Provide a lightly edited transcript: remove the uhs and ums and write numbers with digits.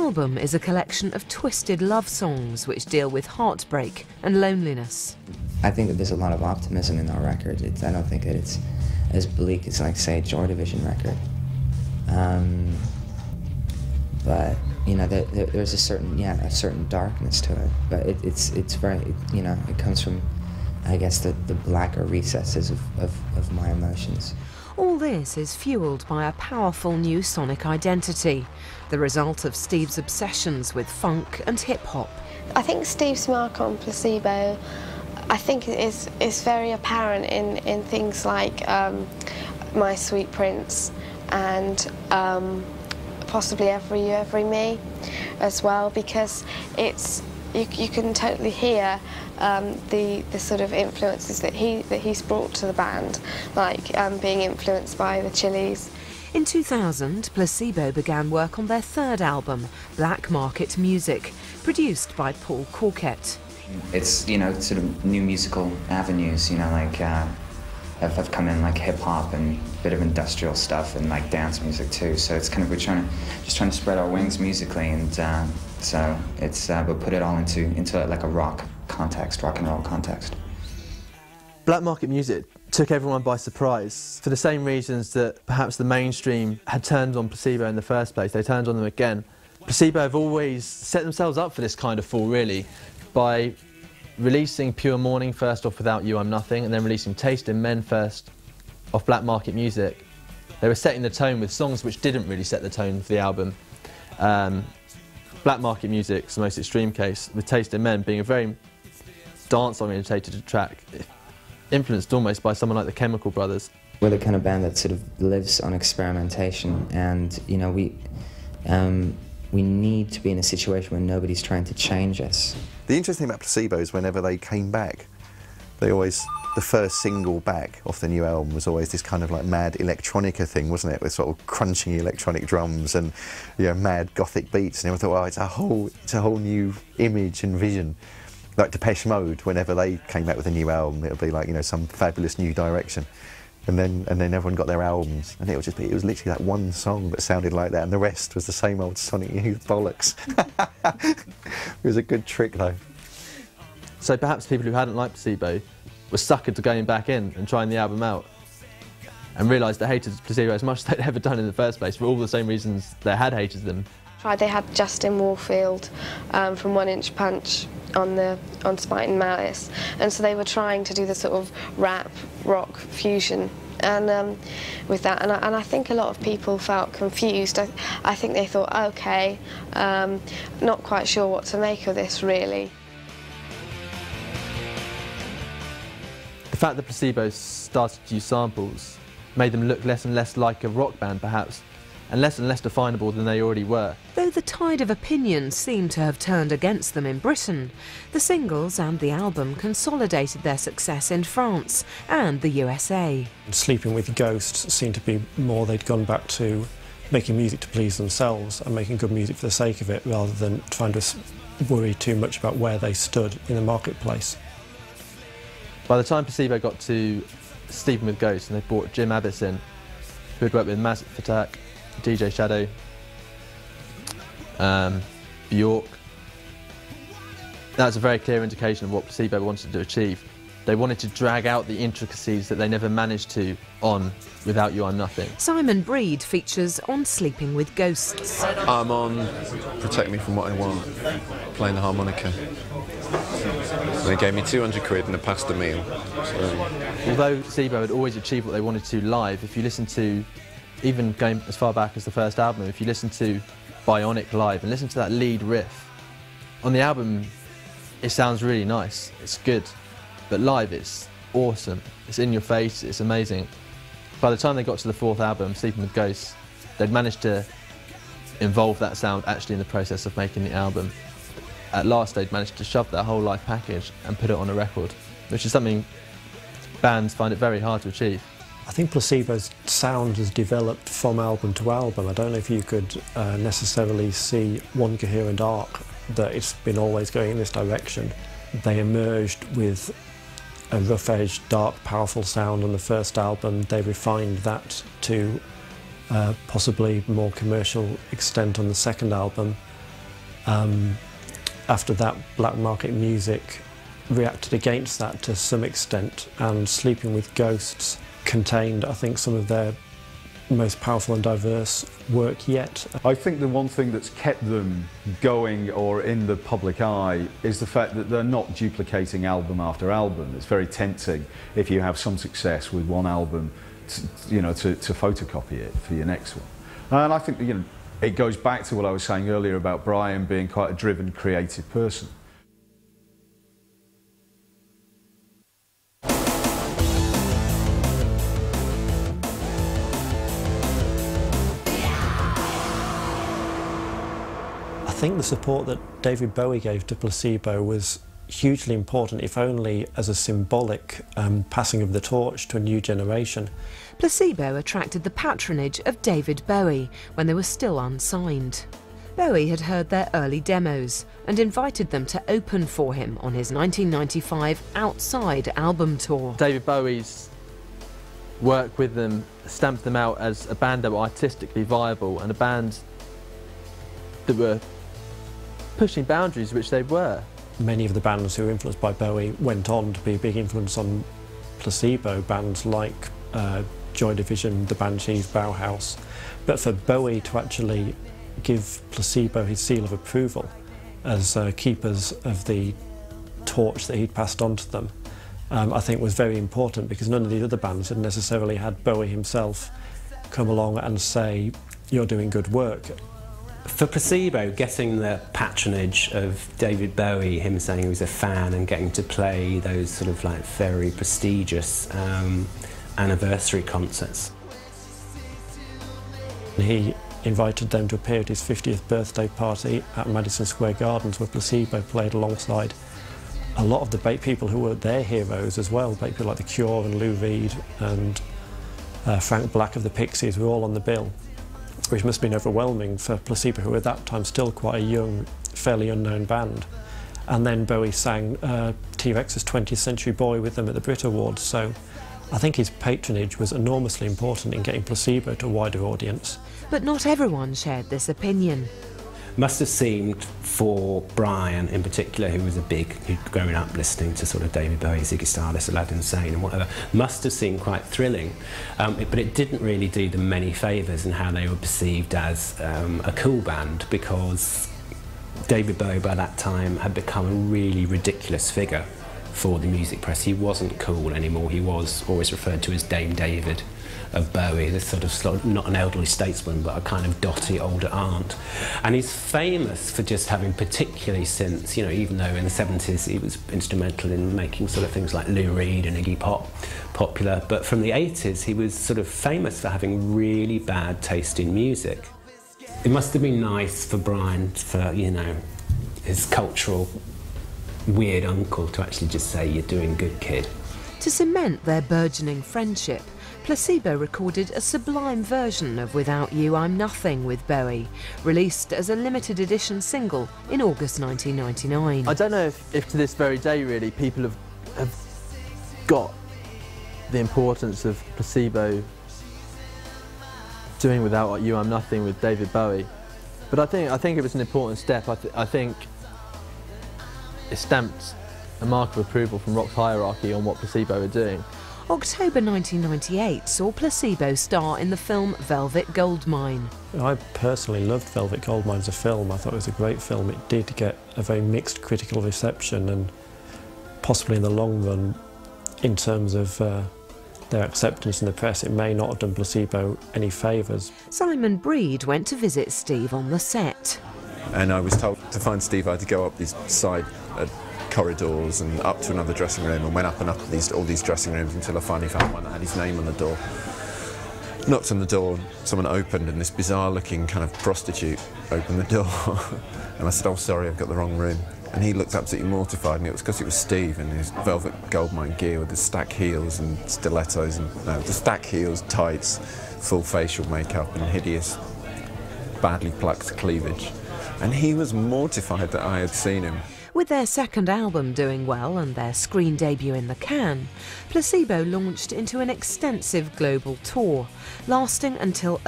album is a collection of twisted love songs which deal with heartbreak and loneliness. I think that there's a lot of optimism in our record. I don't think that it's as bleak as, like, say, a Joy Division record. But you know, there's a certain darkness to it. But it's very, you know, it comes from, I guess, the blacker recesses of my emotions. All this is fuelled by a powerful new sonic identity, the result of Steve's obsessions with funk and hip-hop. I think Steve's mark on Placebo, I think is very apparent in things like My Sweet Prince and possibly Every You, Every Me as well, because it's you can totally hear the sort of influences that he's brought to the band, like being influenced by the Chili's. In 2000, Placebo began work on their third album, Black Market Music, produced by Paul Corkett. It's, you know, sort of new musical avenues, you know, like have come in, like hip-hop and a bit of industrial stuff and like dance music too. So it's kind of, we're just trying to spread our wings musically, and so it's we'll put it all into like a rock and roll context. Black Market Music took everyone by surprise for the same reasons that perhaps the mainstream had turned on Placebo in the first place. They turned on them again. Placebo have always set themselves up for this kind of fall, really, by releasing Pure Morning first off Without You I'm Nothing, and then releasing Taste in Men first off Black Market Music. They were setting the tone with songs which didn't really set the tone for the album. Black Market Music's the most extreme case, with Taste in Men being a very dance-orientated track, influenced almost by someone like the Chemical Brothers. We're the kind of band that sort of lives on experimentation, and you know, we need to be in a situation where nobody's trying to change us. The interesting thing about Placebo is whenever they came back, the first single back off the new album was always this kind of like mad electronica thing, wasn't it? With sort of crunching electronic drums and, you know, mad gothic beats. And everyone thought, oh, it's a whole new image and vision. Like Depeche Mode, whenever they came back with a new album, it would be like, you know, some fabulous new direction. And then everyone got their albums, and it was literally that one song that sounded like that, and the rest was the same old Sonic Youth bollocks. It was a good trick, though. So perhaps people who hadn't liked Placebo were suckered to going back in and trying the album out, and realised they hated Placebo as much as they'd ever done in the first place, for all the same reasons they had hated them. They had Justin Warfield from 1 Inch Punch on Spite and Malice, and so they were trying to do the sort of rap rock fusion, and with that, and I think a lot of people felt confused. I think they thought, okay, not quite sure what to make of this, really. The fact that Placebo started to use samples made them look less and less like a rock band, perhaps, and less definable than they already were. Though the tide of opinion seemed to have turned against them in Britain, the singles and the album consolidated their success in France and the USA. Sleeping with Ghosts seemed to be more they'd gone back to making music to please themselves and making good music for the sake of it, rather than trying to worry too much about where they stood in the marketplace. By the time Placebo got to Sleeping with Ghosts, and they brought Jim Abbiss in, who had worked with Massive Attack, DJ Shadow, Bjork. That's a very clear indication of what Placebo wanted to achieve. They wanted to drag out the intricacies that they never managed to on Without You I'm Nothing. Simon Breed features on Sleeping with Ghosts. I'm on Protect Me From What I Want, playing the harmonica. They gave me 200 quid and a pasta meal. So. Although Placebo had always achieved what they wanted to live, if you listen to, even going as far back as the first album, if you listen to Bionic live and listen to that lead riff, on the album it sounds really nice, it's good, but live it's awesome, it's in your face, it's amazing. By the time they got to the fourth album, Sleeping with Ghosts, they'd managed to involve that sound actually in the process of making the album. At last they'd managed to shove that whole live package and put it on a record, which is something bands find it very hard to achieve. I think Placebo's sound has developed from album to album. I don't know if you could necessarily see one coherent arc, that it's been always going in this direction. They emerged with a rough-edged, dark, powerful sound on the first album. They refined that to possibly more commercial extent on the second album. After that, black market music reacted against that to some extent, and Sleeping with Ghosts contained, I think, some of their most powerful and diverse work yet. I think the one thing that's kept them going or in the public eye is the fact that they're not duplicating album after album. It's very tempting if you have some success with one album to photocopy it for your next one. And I think it goes back to what I was saying earlier about Brian being quite a driven, creative person. I think the support that David Bowie gave to Placebo was hugely important, if only as a symbolic passing of the torch to a new generation. Placebo attracted the patronage of David Bowie when they were still unsigned. Bowie had heard their early demos and invited them to open for him on his 1995 Outside album tour. David Bowie's work with them stamped them out as a band that were artistically viable and a band that were pushing boundaries, which they were. Many of the bands who were influenced by Bowie went on to be a big influence on Placebo, bands like Joy Division, the Banshees, Bauhaus. But for Bowie to actually give Placebo his seal of approval as keepers of the torch that he'd passed on to them, I think was very important, because none of the other bands had necessarily had Bowie himself come along and say, "You're doing good work." For Placebo, getting the patronage of David Bowie, him saying he was a fan and getting to play those sort of like very prestigious anniversary concerts. He invited them to appear at his 50th birthday party at Madison Square Gardens, where Placebo played alongside a lot of the people who were their heroes as well. People like The Cure and Lou Reed and Frank Black of the Pixies were all on the bill, which must have been overwhelming for Placebo, who were at that time still quite a young, fairly unknown band. And then Bowie sang T-Rex's 20th Century Boy with them at the Brit Awards, so I think his patronage was enormously important in getting Placebo to a wider audience. But not everyone shared this opinion. Must have seemed, for Brian in particular, who'd grown up listening to sort of David Bowie, Ziggy Stardust, Aladdin Sane and whatever, must have seemed quite thrilling. But it didn't really do them many favours in how they were perceived as a cool band, because David Bowie by that time had become a really ridiculous figure for the music press. He wasn't cool anymore. He was always referred to as Dame David of Bowie, this sort of not an elderly statesman, but a kind of dotty older aunt. And he's famous for just having, particularly since, even though in the 70s he was instrumental in making sort of things like Lou Reed and Iggy Pop popular, but from the 80s he was sort of famous for having really bad taste in music. It must have been nice for Brian, for, his cultural weird uncle, to actually just say, "You're doing good, kid." To cement their burgeoning friendship, Placebo recorded a sublime version of Without You I'm Nothing with Bowie, released as a limited edition single in August 1999. I don't know if to this very day really people have got the importance of Placebo doing Without You I'm Nothing with David Bowie, but I think it was an important step. I think it stamped a mark of approval from rock's hierarchy on what Placebo were doing. October 1998 saw Placebo star in the film Velvet Goldmine. I personally loved Velvet Goldmine as a film. I thought it was a great film. It did get a very mixed critical reception, and possibly in the long run, in terms of their acceptance in the press, it may not have done Placebo any favours. Simon Breed went to visit Steve on the set. And I was told to find Steve I had to go up these side corridors and up to another dressing room, and went up and up all these dressing rooms until I finally found one that had his name on the door. Knocked on the door, someone opened, and this bizarre-looking kind of prostitute opened the door. And I said, "Oh, sorry, I've got the wrong room." And he looked absolutely mortified, and it was because it was Steve in his Velvet Goldmine gear with the stack heels and stilettos, and the stack heels, tights, full facial makeup, and hideous, badly plucked cleavage. And he was mortified that I had seen him. With their second album doing well and their screen debut in the can, Placebo launched into an extensive global tour, lasting until